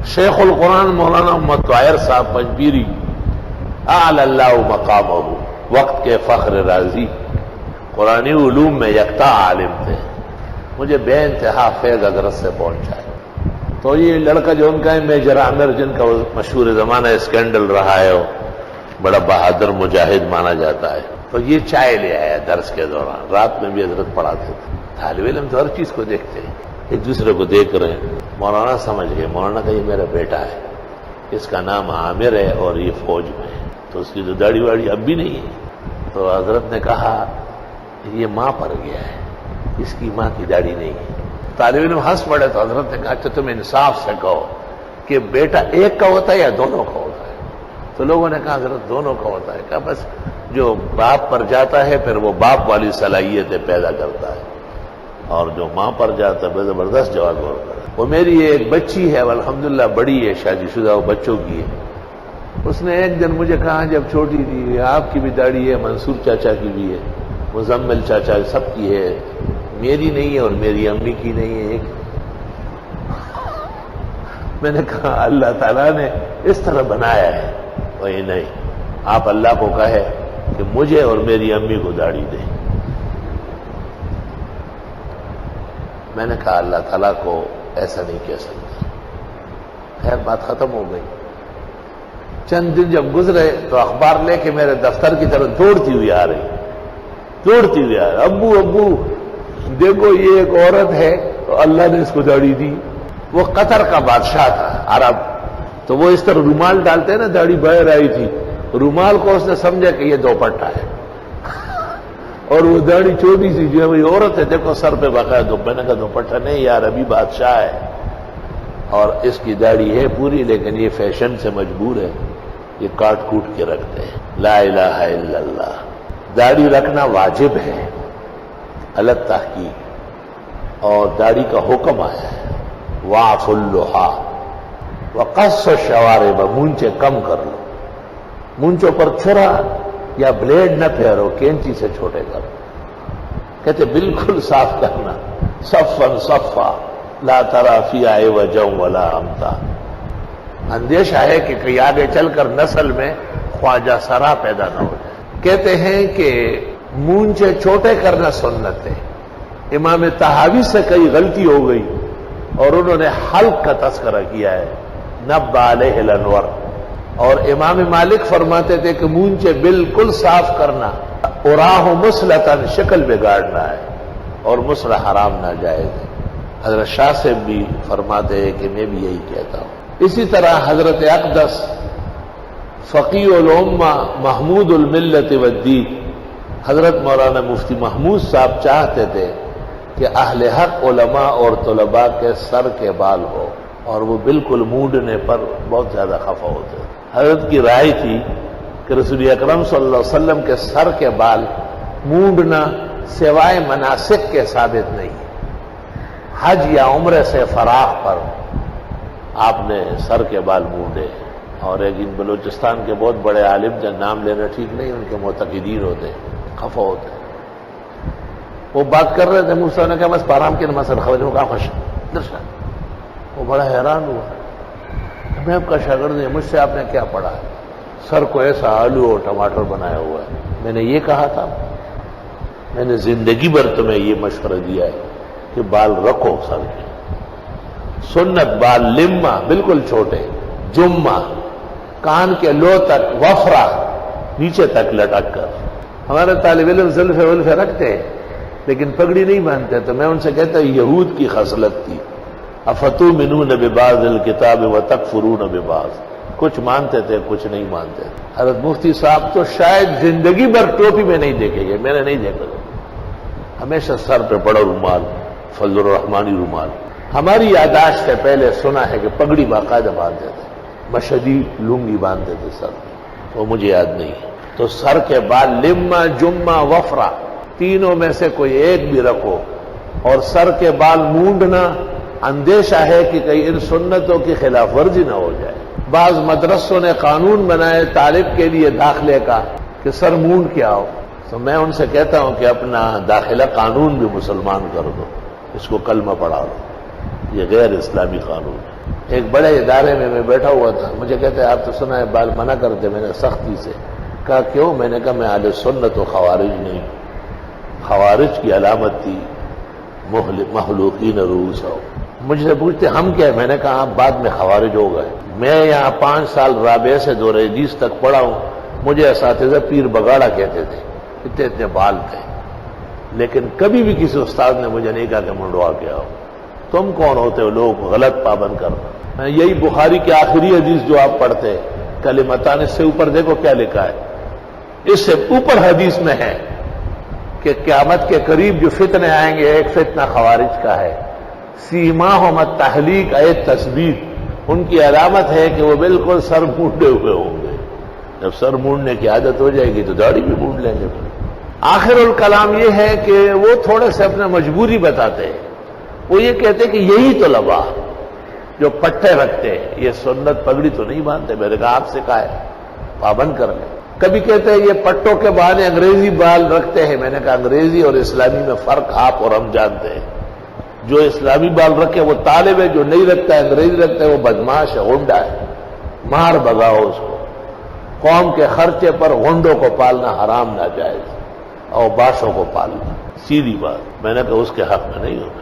شیخ القرآن مولانا محمد طاہر صاحب پنجبیری اعلی اللہ مقامہ، وقت کے فخر رازی، قرآنی علوم میں یکتا عالم تھے، مجھے بے انتہا فیض حضرت سے پہنچا ہے۔ تو یہ لڑکا جو ان کا ہے میجر عامر، جن کا مشہور زمانہ اسکینڈل رہا ہے، بڑا بہادر مجاہد مانا جاتا ہے، تو یہ چائے لے آیا درس کے دوران، رات میں بھی حضرت پڑھاتے تھے۔ طالب علم تو ہر چیز کو دیکھتے ہیں، ایک دوسرے کو دیکھ رہے ہیں۔ مولانا سمجھ گئے، مولانا کا یہ میرا بیٹا ہے، اس کا نام عامر ہے اور یہ فوج میں ہے، تو اس کی تو داڑھی واڑی اب بھی نہیں ہے۔ تو حضرت نے کہا یہ ماں پر گیا ہے، اس کی ماں کی داڑھی نہیں ہے۔ طالب علم ہنس پڑے تو حضرت نے کہا اچھا تم انصاف سے کہو کہ بیٹا ایک کا ہوتا ہے یا دونوں کا ہوتا ہے؟ تو لوگوں نے کہا حضرت دونوں کا ہوتا ہے۔ کہا بس جو باپ پر جاتا ہے پھر وہ باپ والی صلاحیتیں پیدا کرتا ہے، اور جو ماں پر جاتا ہے زبردست جواب ہوتا ہے۔ وہ میری ایک بچی ہے، الحمدللہ بڑی ہے، شادی شدہ، وہ بچوں کی ہے۔ اس نے ایک دن مجھے کہا جب چھوٹی تھی آپ کی بھی داڑھی ہے، منصور چاچا کی بھی ہے، مزمل چاچا سب کی ہے، میری نہیں ہے اور میری امی کی نہیں ہے۔ میں نے کہا اللہ تعالیٰ نے اس طرح بنایا ہے۔ وہی نہیں، آپ اللہ کو کہے کہ مجھے اور میری امی کو داڑھی دے۔ میں نے کہا اللہ تعالیٰ کو ایسا نہیں کہہ سکتا۔ خیر بات ختم ہو گئی۔ چند دن جب گزرے تو اخبار لے کے میرے دفتر کی طرف دوڑتی ہوئی آ رہی، دوڑتی ہوئی آ رہی، ابو ابو دیکھو یہ ایک عورت ہے تو اللہ نے اس کو داڑھی دی۔ وہ قطر کا بادشاہ تھا عرب، تو وہ اس طرح رومال ڈالتے ہیں نا، داڑھی باہر آئی تھی، رومال کو اس نے سمجھا کہ یہ دوپٹہ ہے، اور وہ داڑھی چھوٹی سی جو ہے وہی عورت ہے، دیکھو سر پہ باقاعدہ۔ میں نے کہا دوپٹہ نہیں یار، ابھی بادشاہ ہے اور اس کی داڑھی ہے پوری، لیکن یہ فیشن سے مجبور ہے، یہ کاٹ کوٹ کے رکھتے ہیں۔ لا الہ الا اللہ، داڑھی رکھنا واجب ہے الگ تحقیق، اور داڑھی کا حکم آیا ہے واعف اللحا وقص الشوارب، مونچے کم کر لو، مونچوں پر چھرا یا بلیڈ نہ پھیرو، کینچی سے چھوٹے کرو۔ کہتے بالکل صاف کرنا، صفا صفا لا تری فیہا عوجا ولا امتا۔ اندیشہ ہے کہ کہیں آگے چل کر نسل میں خواجہ سرا پیدا نہ ہو جائے۔ کہتے ہیں کہ مونچے چھوٹے کرنا سنت ہے۔ امام طحاوی سے کئی غلطی ہو گئی اور انہوں نے حلق کا تذکرہ کیا ہے، نبہ علیہ الانور۔ اور امام مالک فرماتے تھے کہ مونچے بالکل صاف کرنا، اراہ مسلطن، شکل بگاڑنا ہے، اور مسلح حرام ناجائز ہے۔ حضرت شاہ سے بھی فرماتے ہیں کہ میں بھی یہی کہتا ہوں۔ اسی طرح حضرت اقدس فقیہ الامہ محمود الملت والدین حضرت مولانا مفتی محمود صاحب چاہتے تھے کہ اہل حق علماء اور طلباء کے سر کے بال ہو، اور وہ بالکل مونڈنے پر بہت زیادہ خفا ہوتے تھے۔ حضرت کی رائے تھی کہ رسول اکرم صلی اللہ علیہ وسلم کے سر کے بال مونڈنا سوائے مناسک کے ثابت نہیں ہے۔ حج یا عمرے سے فراغ پر آپ نے سر کے بال مونڈے، اور ایک ان بلوچستان کے بہت بڑے عالم جن نام لینا ٹھیک نہیں، ان کے معتقدین ہوتے خفا ہوتے، وہ بات کر رہے تھے، مجھ سے نے کہا بس پارام کی نماز خبر کا خوش درشا۔ وہ بڑا حیران ہوا، میں آپ کا شاگرد ہوں، مجھ سے آپ نے کیا پڑھا؟ سر کو ایسا آلو اور ٹماٹر بنایا ہوا ہے۔ میں نے یہ کہا تھا، میں نے زندگی بھر تمہیں یہ مشورہ دیا ہے کہ بال رکھو سر کے، سنت بال لمہ بالکل چھوٹے، جمہ کان کے لو تک، وفرہ نیچے تک لٹک کر۔ ہمارے طالب علم زلفے ولفے رکھتے ہیں لیکن پگڑی نہیں باندھتے، تو میں ان سے کہتا ہوں یہود کی خصلت تھی، افتؤمنون ببعض الکتاب وتکفرون ببعض، کچھ مانتے تھے کچھ نہیں مانتے تھے۔ حضرت مفتی صاحب تو شاید زندگی بھر ٹوپی میں نہیں دیکھے گے، میں نے نہیں دیکھا، ہمیشہ سر پہ بڑا رومال، فضل الرحمانی رومال۔ ہماری یاداشت سے پہلے سنا ہے کہ پگڑی باقاعدہ باندھتے تھے، مشدی لنگی باندھتے تھے سر پہ، وہ مجھے یاد نہیں ہے۔ تو سر کے بعد لمہ، جمہ، وفرہ، تینوں میں سے کوئی ایک بھی رکھو، اور سر کے بال مونڈنا اندیشہ ہے کہ کہیں ان سنتوں کی خلاف ورزی نہ ہو جائے۔ بعض مدرسوں نے قانون بنائے طالب کے لیے داخلے کا کہ سر مونڈ کے آؤ، تو میں ان سے کہتا ہوں کہ اپنا داخلہ قانون بھی مسلمان کر دو، اس کو کلمہ پڑھا دو، یہ غیر اسلامی قانون ہے۔ ایک بڑے ادارے میں بیٹھا ہوا تھا، مجھے کہتے ہیں آپ تو سنا ہے بال منع کرتے، میں نے سختی سے کہا کیوں؟ میں نے کہا میں اہل سنت و خوارج نہیں، خوارج کی علامت تھی محلوقین رؤوس ہو۔ مجھ سے پوچھتے ہم کیا ہے؟ میں نے کہا آپ بعد میں خوارج ہو گئے۔ میں یہاں 5 سال رابعہ سے دورہ حدیث تک پڑھا ہوں، مجھے اساتذہ پیر بگاڑا کہتے تھے، اتنے اتنے بال تھے، لیکن کبھی بھی کسی استاد نے مجھے نہیں کہا کہ منڈوا کے آؤ۔ تم کون ہوتے ہو لوگ غلط پابند کرنا؟ یہی بخاری کی آخری حدیث جو آپ پڑھتے ہیں، کلمتان، اس سے اوپر دیکھو کیا لکھا ہے، اس سے اوپر حدیث میں ہے کہ قیامت کے قریب جو فتنے آئیں گے، ایک فتنہ خوارج کا ہے، سیماہم التحلیق اے تثبیت، ان کی علامت ہے کہ وہ بالکل سر مونڈے ہوئے ہوں گے۔ جب سر مونڈنے کی عادت ہو جائے گی تو داڑھی بھی مونڈ لیں گے۔ آخر الکلام یہ ہے کہ وہ تھوڑے سے اپنے مجبوری بتاتے ہیں، وہ یہ کہتے کہ یہی طلباء جو پٹھے رکھتے ہیں یہ سنت پگڑی تو نہیں باندھتے۔ میں نے کہا آپ سے کہا ہے پابند کر لیں۔ کبھی کہتے ہیں یہ پٹوں کے بہانے انگریزی بال رکھتے ہیں۔ میں نے کہا انگریزی اور اسلامی میں فرق آپ اور ہم جانتے ہیں۔ جو اسلامی بال رکھے وہ طالب ہے، جو نہیں رکھتا ہے انگریزی رکھتا ہے وہ بدماش ہے، غنڈا ہے، مار بگاؤ اس کو۔ قوم کے خرچے پر غنڈوں کو پالنا حرام ناجائز، اور باشوں کو پالنا، سیدھی بات۔ میں نے کہا اس کے حق میں نہیں ہونا۔